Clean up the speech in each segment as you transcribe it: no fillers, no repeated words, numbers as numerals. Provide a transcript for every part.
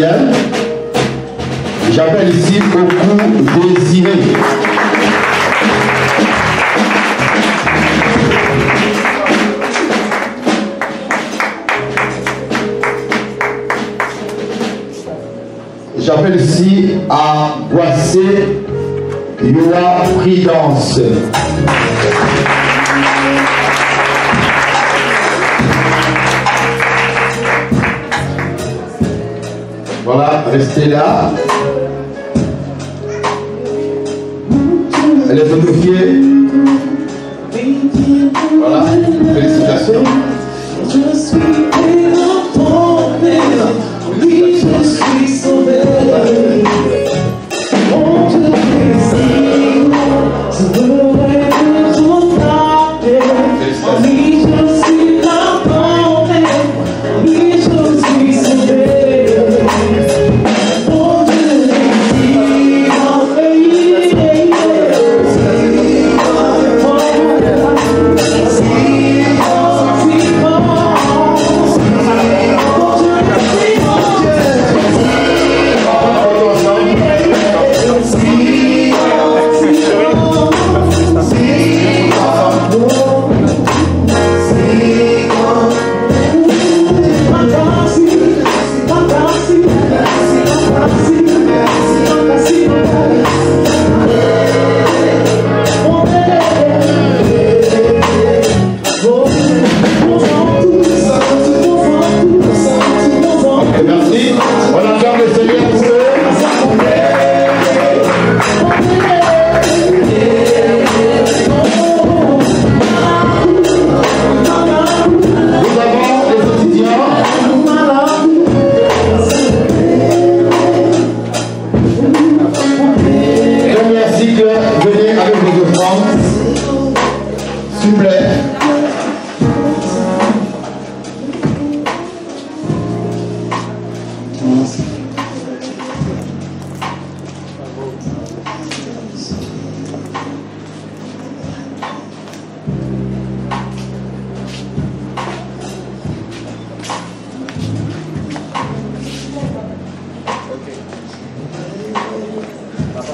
ciel. J'appelle ici beaucoup désiré. J'appelle ici à Boissé Yoa Prudence. Voilà, restez là. Elle est notifiée. Voilà, félicitations. Je suis oui, je suis sauvé. On te félicite. Je voudrais toujours t'appeler. Oui, je suis la bonne. Oui, je suis sauvé. On te félicite.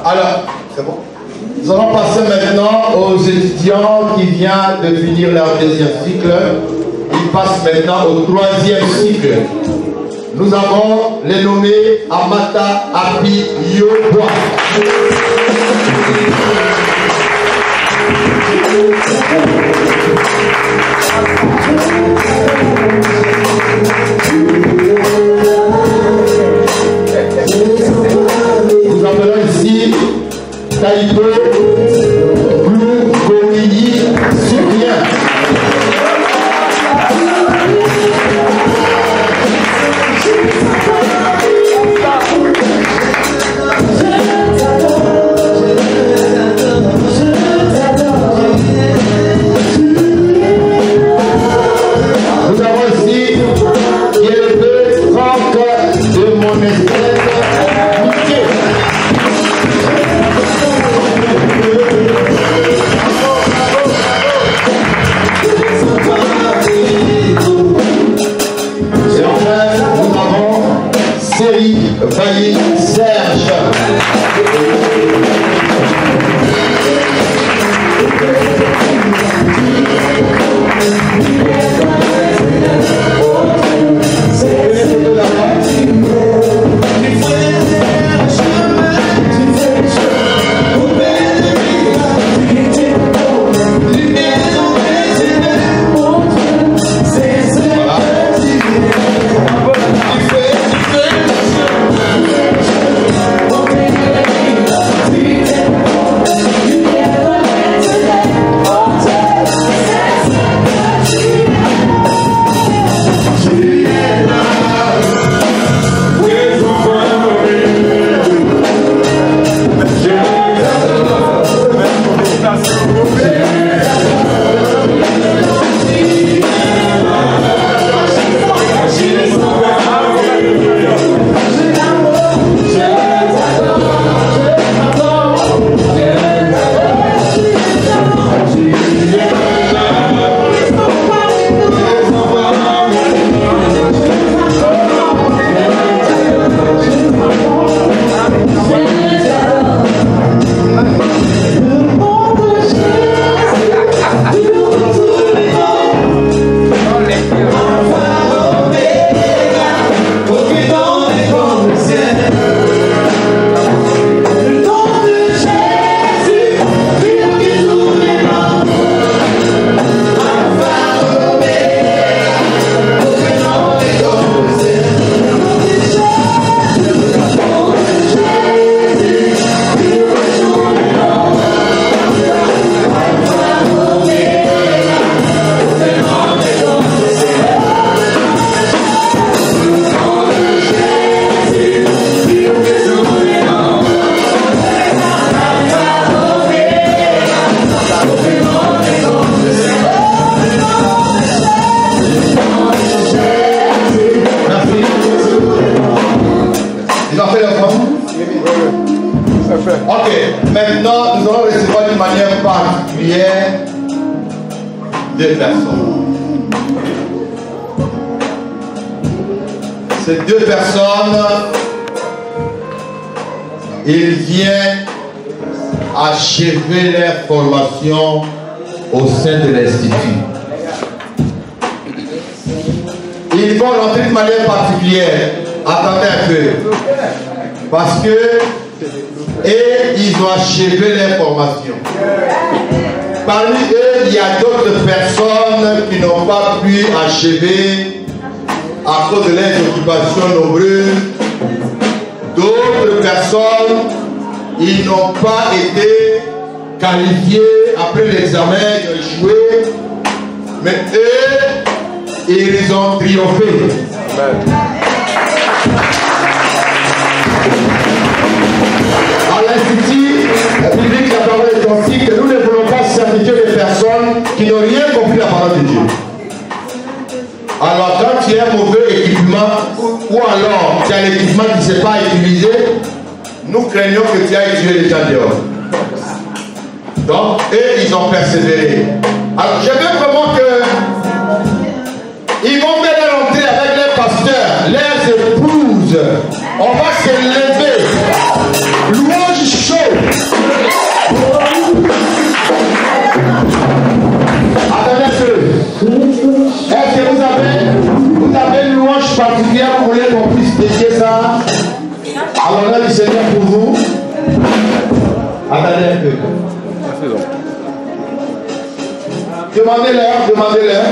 Alors, c'est bon. Nous allons passer maintenant aux étudiants qui viennent de finir leur deuxième cycle. Ils passent maintenant au troisième cycle. Nous avons les nommés Amata Api Yoboa. Nous appelons ici Taïto Blue Gomiyi Syrien. Nous avons ici qui est le peu Franck de mon espèce. nous allons recevoir d'une manière particulière deux personnes. Ces deux personnes, ils viennent achever leur formation au sein de l'Institut. Ils vont rentrer de manière particulière. Attendez un peu. Parce que ils ont achevé leur formation. Parmi eux, il y a d'autres personnes qui n'ont pas pu achever à cause de leurs occupations nombreuses. D'autres personnes, ils n'ont pas été qualifiés après l'examen, ils ont échoué. Mais eux, ils ont triomphé. À l'Institut public, la parole est ainsi que nous ne voulons pas certifier des personnes qui n'ont rien compris la parole de Dieu. Alors quand tu as un mauvais équipement ou alors tu as l'équipement qui ne s'est pas utilisé, nous craignons que tu ailles tuer les gens dehors. Donc, eux, ils ont persévéré. Alors, je veux vraiment que ils vont faire rentrer avec les pasteurs, leurs épouses. On va se lever. Louange chaud. Attendez un peu. Est-ce que vous avez une louange particulière, vous voulez qu'on puisse dédier ça à l'honneur du Seigneur pour vous? Attendez un peu. Demandez-leur, demandez-leur.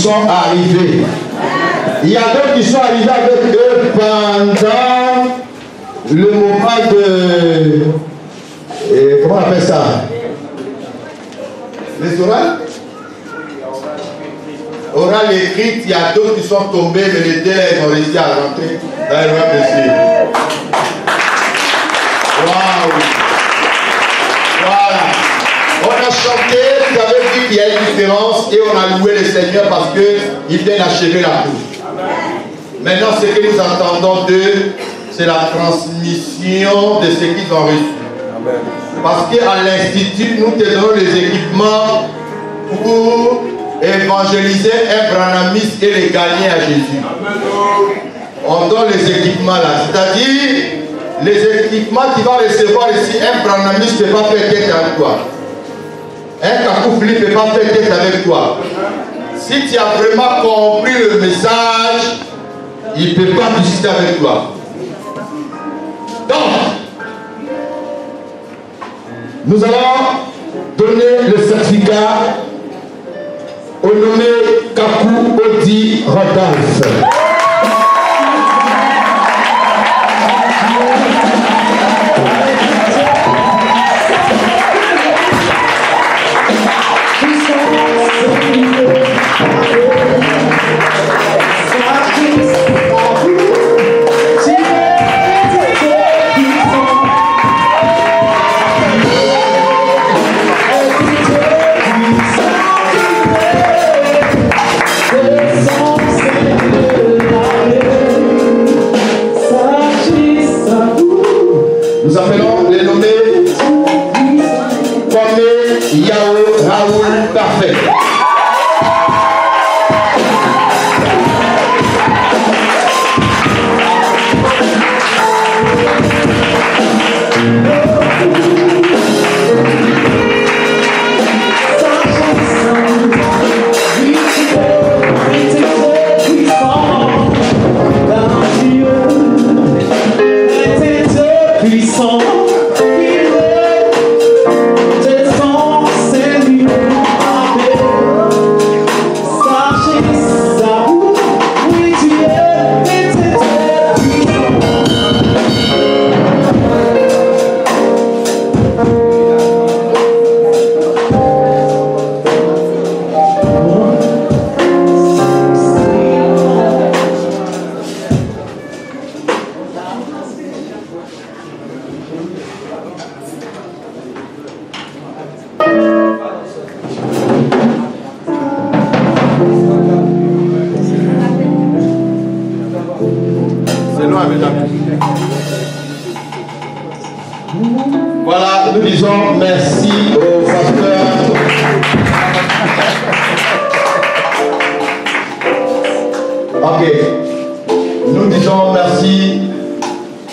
sont arrivés. Il y a d'autres qui sont arrivés avec eux pendant le moment de... comment on appelle ça? Les orales? Oral écrite, il y a d'autres qui sont tombés, mais les délais ils ont réussi à rentrer dans le roi monsieur. Waouh! Voilà. On a chanté, vous avez vu qu'il y a une différence et on a loué le Seigneur parce qu'il vient d'achever la cour. Maintenant, ce que nous entendons d'eux, c'est la transmission de ce qu'ils ont reçu. Parce qu'à l'Institut, nous te donnons les équipements pour évangéliser un branamiste et les gagner à Jésus. On donne les équipements là. C'est-à-dire, les équipements qu'il va recevoir ici, un branamiste ne peut pas faire tête avec toi. Un cacoufli ne peut pas faire tête avec toi. Si tu as vraiment compris le message, il ne peut pas discuter avec toi. Donc, nous allons donner le certificat au nommé Kakou Odi Rodolphe. Nous appelons les nommés Kwame Yao Raoul Parfait. Voilà, nous disons merci au pasteur. Ok. Nous disons merci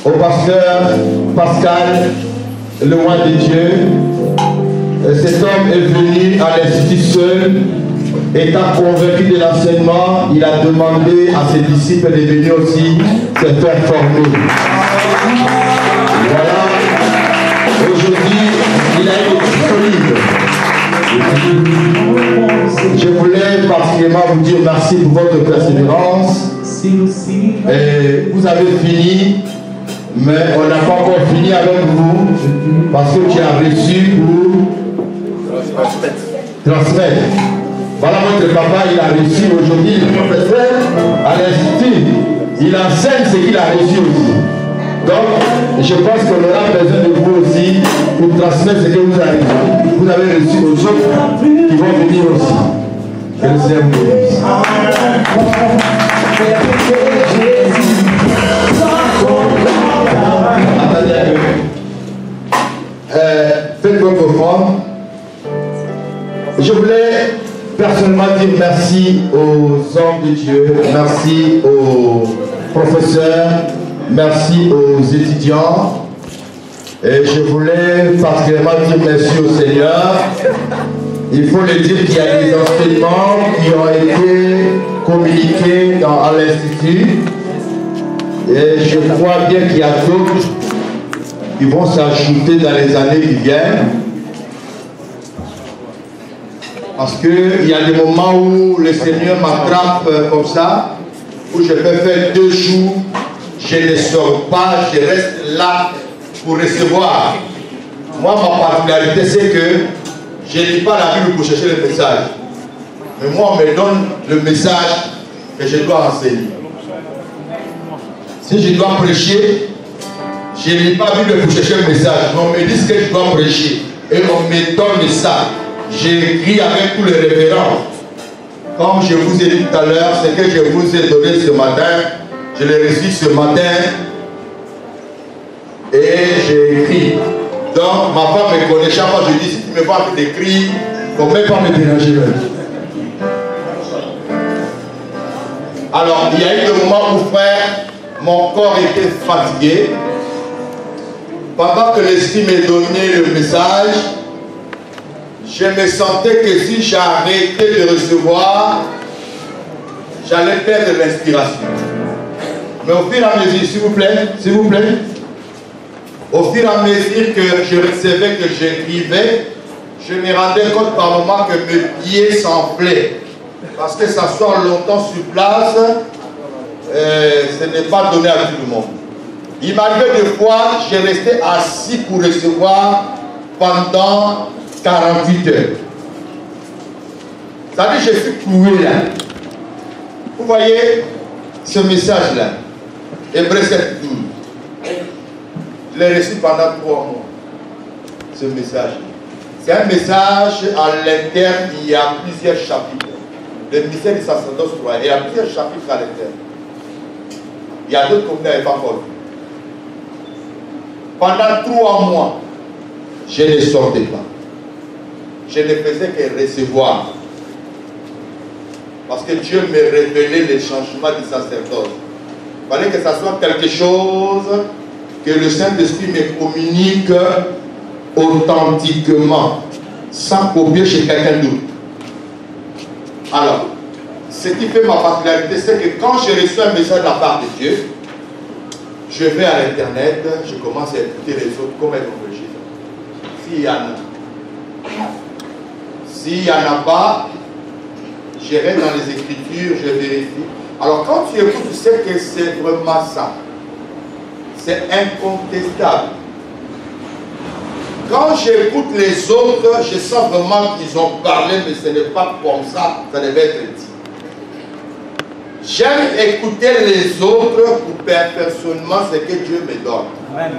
au pasteur Pascal, le roi de Dieu. Cet homme est venu à l'Institut seul, étant convaincu de l'enseignement, il a demandé à ses disciples de venir aussi se faire former. Voilà. Aujourd'hui, il a été disponible. Je voulais particulièrement vous dire merci pour votre persévérance. Et vous avez fini, mais on n'a pas encore fini avec vous parce que tu as reçu pour transmettre. Voilà, votre papa, il a reçu aujourd'hui le professeur à l'Institut. Il enseigne ce qu'il a reçu aussi. Donc, je pense qu'on aura besoin de vous aussi pour transmettre ce que vous avez reçu aux autres qui vont venir aussi. Que le Seigneur vous bénisse. Attendez un peu. Faites votre forme. Je voulais personnellement dire merci aux hommes de Dieu, merci aux professeurs, merci aux étudiants. Et je voulais particulièrement dire merci au Seigneur. Il faut le dire qu'il y a des enseignements qui ont été communiqués à l'Institut. Et je crois bien qu'il y a d'autres qui vont s'ajouter dans les années qui viennent. Parce qu'il y a des moments où le Seigneur m'attrape comme ça, où je peux faire 2 jours, je ne sors pas, je reste là pour recevoir. Moi, ma particularité, c'est que je ne lis pas la Bible pour chercher le message. Mais moi, on me donne le message que je dois enseigner. Si je dois prêcher, je ne lis pas la Bible pour chercher le message. Mais on me dit ce que je dois prêcher. Et on me donne ça. J'écris avec tous les références. Comme je vous ai dit tout à l'heure, ce que je vous ai donné ce matin, je l'ai reçu ce matin. Et j'ai écrit. Donc, ma femme me connaît. Chaque fois, je dis, si tu me vois en train d'écrire, il ne faut même pas me déranger. Alors, il y a eu des moments où, frère, mon corps était fatigué. Pendant que l'Esprit me donnait le message, je me sentais que si j'arrêtais de recevoir, j'allais perdre l'inspiration. Mais au fur et à mesure, s'il vous plaît, au fur et à mesure que je recevais, que j'écrivais, je me rendais compte par moments que mes pieds s'enflaient. Parce que s'asseoir longtemps sur place, ce n'est pas donné à tout le monde. Il m'arrivait des fois, je restais assis pour recevoir pendant 48 heures. Ça veut dire que je suis cloué là. Vous voyez ce message-là, Hébreux 7, 12. Je l'ai reçu pendant 3 mois. Ce message. C'est un message à l'interne, il y a plusieurs chapitres. Le mystère du sacerdoce royal, il y a plusieurs chapitres à l'interne. Il y a d'autres qu'on n'avait pas encore vu. Pendant 3 mois, je ne sortais pas. Je ne faisais que recevoir. Parce que Dieu me révélait les changements du sacerdoce. Il fallait que ça soit quelque chose que le Saint-Esprit me communique authentiquement, sans copier chez quelqu'un d'autre. Alors, ce qui fait ma particularité, c'est que quand je reçois un message de la part de Dieu, je vais à l'internet, je commence à écouter les autres, comment ils ont prêché. S'il y en a. S'il n'y en a pas, je reste dans les Écritures, je vérifie. Alors quand tu écoutes, tu sais que c'est vraiment ça. C'est incontestable. Quand j'écoute les autres, je sens vraiment qu'ils ont parlé, mais ce n'est pas comme ça, ça devait être dit. J'aime écouter les autres pour perfectionnement ce que Dieu me donne. Amen.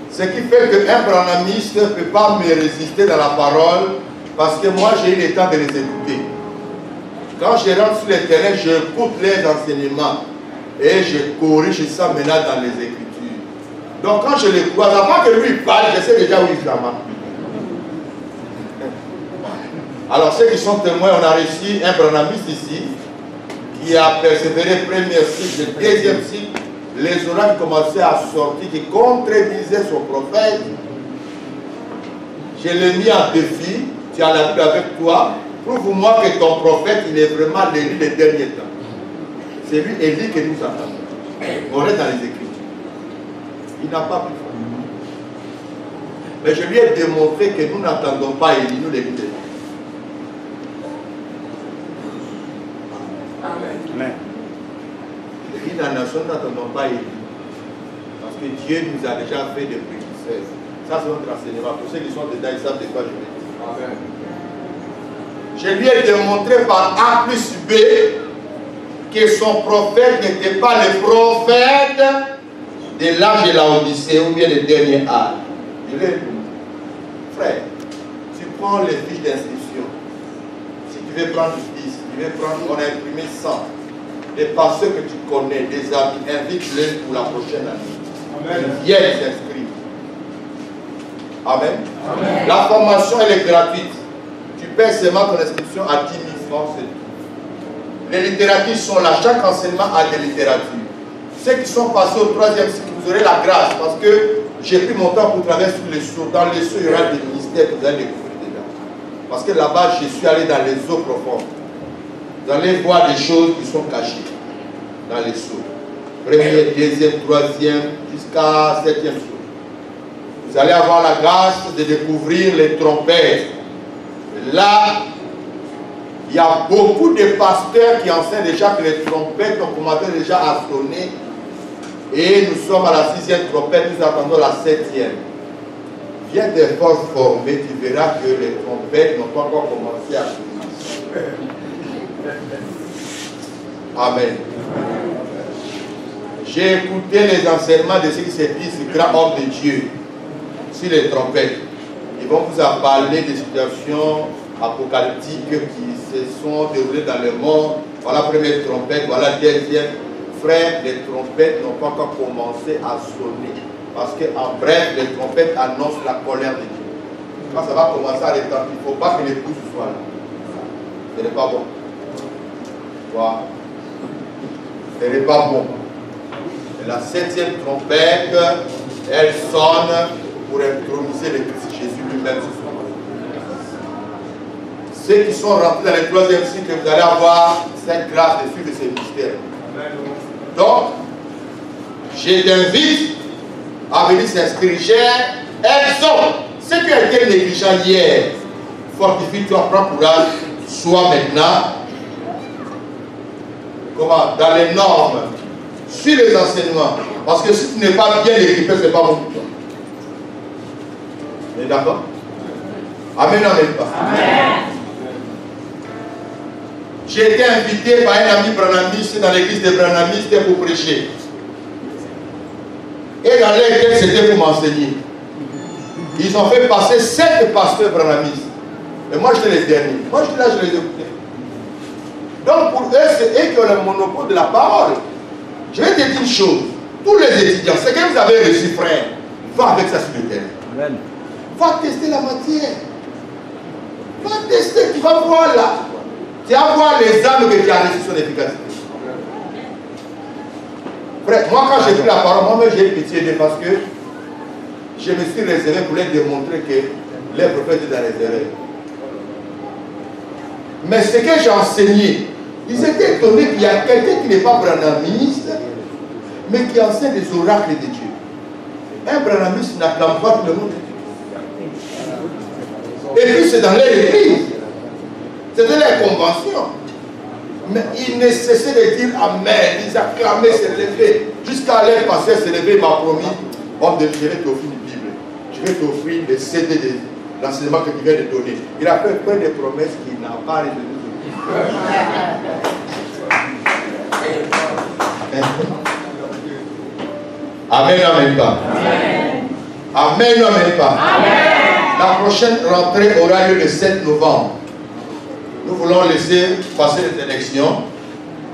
Ce qui fait qu'un branhamiste ne peut pas me résister dans la parole, parce que moi j'ai eu le temps de les écouter. Quand je rentre sur le terrain, j'écoute les enseignements et je corrige ça maintenant dans les Écritures. Donc quand je les crois, avant que lui parle, je sais déjà où il flamma. Alors ceux qui sont témoins, on a reçu un branhamiste ici qui a persévéré premier cycle, deuxième cycle, les oracles commençaient à sortir, qui contredisaient son prophète. Je l'ai mis en défi, tu as la Bible avec toi, prouve-moi que ton prophète, il est vraiment l'Élie des derniers temps. C'est lui, Élie, que nous attendons. On est dans les Écritures. Il n'a pas pu faire. Mais je lui ai démontré que nous n'attendons pas Élie, nous les leaders. Amen. Les dans la nation, nous n'attendons pas Élie. Parce que Dieu nous a déjà fait des précurseurs. Ça, c'est notre enseignement. Pour ceux qui sont dedans, ils savent de quoi je vais dire. Amen. Je lui ai démontré par A plus B que son prophète n'était pas le prophète de l'âge de la Odyssée ou bien le dernier âge. Je l'ai dit. Frère, tu prends les fiches d'inscription. Si tu veux prendre 10, tu veux prendre, on a imprimé 100. Des pasteurs que tu connais, des amis, invite-les pour la prochaine année. Amen. Viens s'inscrire. Amen. Amen. La formation, elle est gratuite. Tu paies seulement ton inscription à 10 000 francs, c'est tout. Les littératures sont là. Chaque enseignement a des littératures. Ceux qui sont passés au 3e cycle, vous aurez la grâce parce que j'ai pris mon temps pour travailler sur les seaux. Dans les seaux, il y aura des mystères que vous allez découvrir dedans. Parce que là-bas, je suis allé dans les eaux profondes. Vous allez voir des choses qui sont cachées dans les seaux. Premier, deuxième, troisième, jusqu'à 7e saut. Vous allez avoir la grâce de découvrir les trompettes. Là, Il y a beaucoup de pasteurs qui enseignent déjà que les trompettes ont commencé déjà à sonner. Et nous sommes à la 6e trompette, nous attendons la 7e. Viens des forces formées, tu verras que les trompettes n'ont pas encore commencé à sonner. Amen. J'ai écouté les enseignements de ceux qui se disent grands hommes de Dieu sur les trompettes. Ils vont vous en parler des situations apocalyptiques qui se sont déroulées dans le monde. Voilà la première trompette, voilà la deuxième. Frère, les trompettes n'ont pas encore commencé à sonner. Parce qu'en bref, les trompettes annoncent la colère de Dieu. Quand ça va commencer à retentir, il ne faut pas que l'épouse soit là. Ce n'est pas bon. Voilà. Ce n'est pas bon. Et la 7e trompette, elle sonne pour introniser le Christ Jésus lui-même ce soir. Ceux qui sont rentrés dans le 3e cycle, vous allez avoir cette grâce de suivre ces mystères. Donc, je t'invite à venir s'inscrire. Exhorte ce qui a été négligent hier. Fortifie-toi, prends courage, sois maintenant dans les normes. Suis les enseignements. Parce que si tu n'es pas bien équipé, ce n'est pas bon pour toi. Vous êtes d'accord? Amen, amen pas. Amen. J'ai été invité par un ami branhamiste dans l'église des branhamistes pour prêcher. Et dans leur tête, c'était pour m'enseigner. Ils ont fait passer 7 pasteurs branhamistes. Et moi, j'étais les derniers. Moi, j'étais là, je les écoutais. Donc, pour eux, c'est eux qui ont le monopole de la parole. Je vais te dire une chose. Tous les étudiants, ce que vous avez reçu, frère, va avec ça sur le terrain. Amen. Va tester la matière. Va tester, tu vas voir là. Tu vas voir les âmes que tu as reçues son efficacité. Frère, moi quand j'ai pris la parole, moi-même j'ai pitié d'eux parce que je me suis réservé pour leur démontrer que les prophètes étaient dans les erreurs. Mais ce que j'ai enseigné, ils étaient étonnés qu'il y a quelqu'un qui n'est pas branhamiste, mais qui enseigne des oracles de Dieu. Un branhamiste n'acclame pas tout le monde. Et puis c'est dans leur église. C'était leur convention. Mais ils ne cessaient de dire Amen. Ils acclamaient, se lever. Jusqu'à leur pasteur se lever, il m'a promis, homme de Dieu, je vais t'offrir une Bible. Je vais t'offrir le CD de l'enseignement que tu viens de donner. Il a fait plein de promesses qu'il n'a pas réalisées. Amen, amen pas. Amen, amen pas. Amen. La prochaine rentrée aura lieu le 7 novembre. Nous voulons laisser passer les élections.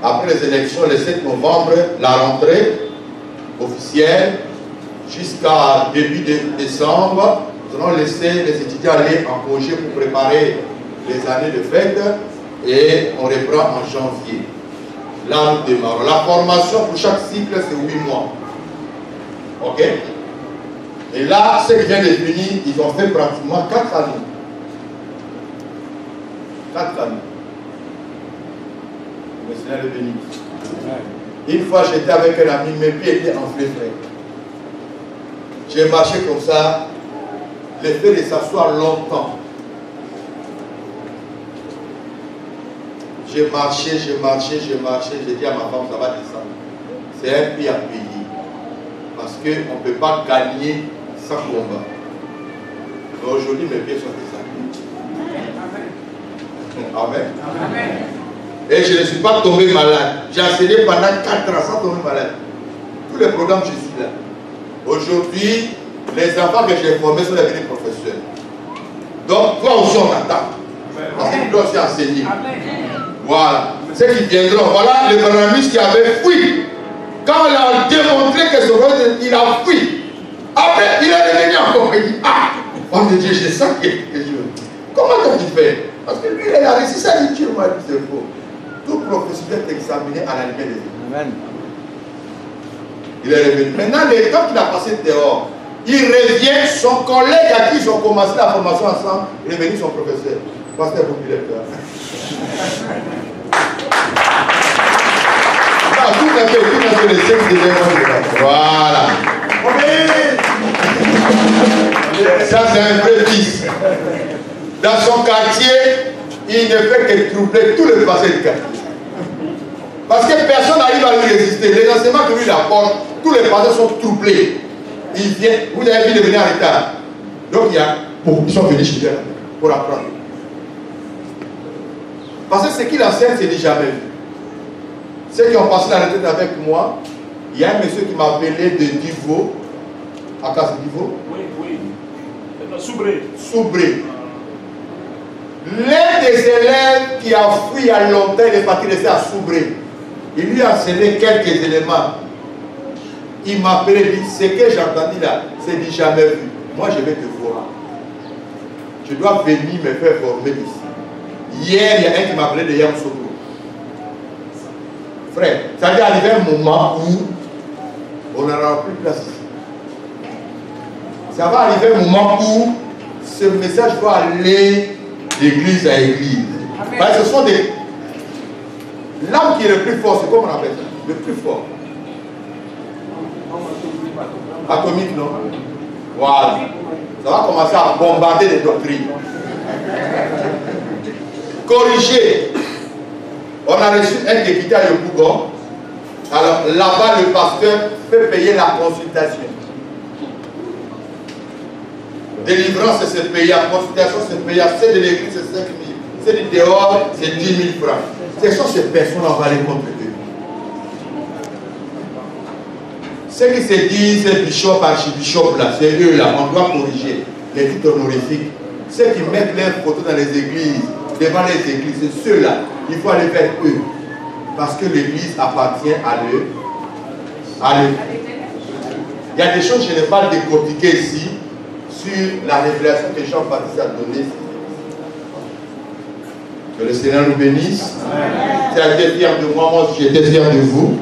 Après les élections, le 7 novembre, la rentrée officielle jusqu'à début décembre. Nous allons laisser les étudiants aller en congé pour préparer les années de fête et on reprend en janvier. Là, nous démarrons. La formation pour chaque cycle, c'est 8 mois. Ok? Et là, ceux qui viennent de finir, ils ont fait pratiquement 4 années. 4 années. Le Seigneur est béni. Une fois, j'étais avec un ami, mes pieds étaient enflés, frère. J'ai marché comme ça. Le fait de s'asseoir longtemps. J'ai marché. J'ai dit à ma femme, ça va descendre. C'est un prix à payer. Parce qu'on ne peut pas gagner sans combat. Mais aujourd'hui, mes pieds sont descendus. Amen. Amen. Et je ne suis pas tombé malade. J'ai enseigné pendant 4 ans sans tomber malade. Tous les programmes, je suis là. Aujourd'hui, les enfants que j'ai formés sont devenus professeurs. Donc, toi aussi, on t'attend. Parce que tu dois aussi enseigner. Voilà. Ceux qui viendront, voilà le branhamiste qui avait fui. Quand on a démontré que son rôle, il a fui. Après, il est revenu encore. Il dit, ah, oh mon Dieu, je sens quelque chose. Comment tu fais? Parce que lui, il a réussi ça, il dit, moi, c'est faux. Tout professionnel est examiné à la lumière de Dieu. Amen. Il est revenu. Maintenant, quand il a passé dehors, il revient, son collègue à qui ils ont commencé la formation ensemble, il est devenu son professeur. Pasteur populaire. Tout un peu les sexe de voilà. Ça, c'est un vrai fils. Dans son quartier, il ne fait que troubler tout le passé du quartier. Parce que personne n'arrive à lui résister. Les enseignements que lui apporte, tous les pasteurs sont troublés. Ils viennent, vous avez vu de venir en retard. Donc il y a beaucoup qui sont venus chez lui pour apprendre. Parce que ce qu'il enseigne, c'est du jamais vu. Ceux qui ont passé la retraite avec moi, il y a un monsieur qui m'a appelé de Divo, à Casse Divo. Oui, oui. Soubré. Soubré. L'un des élèves qui a fui il y a longtemps, il est parti rester à Soubré. Il lui a enseigné quelques éléments. Il m'a appelé et dit, ce que j'ai entendu là, c'est du jamais vu. Moi, je vais te voir. Je dois venir me faire former ici. Hier, il y a un qui m'a appelé de Yamsogo. Frère, ça va arriver un moment où on n'aura plus de place ici. Ça va arriver un moment où ce message va aller d'église à église. Parce que ce sont des... L'âme qui est le plus fort, c'est comment on appelle ça? Le plus fort. Atomique, non? Voilà. Ça va commencer à bombarder les doctrines. Corriger. On a reçu un député à Yopougon. Alors là-bas, le pasteur peut payer la consultation. Délivrance, c'est payé. Consultation, c'est payé. C'est de l'église, c'est 5 000. C'est du dehors, c'est 10 000 francs. Ce sont ces personnes, on va aller contre eux. Ceux qui se disent bishop, archibishop, là, c'est eux là, on doit corriger les titres honorifiques. Ceux qui mettent leurs photos dans les églises, devant les églises, c'est ceux-là. Il faut aller vers eux. Parce que l'église appartient à eux. Il y a des choses que je n'ai pas décortiquées ici sur la révélation que Jean-Baptiste a donnée. Que le Seigneur nous bénisse. Tu as été fier de moi, moi j'étais fier de vous.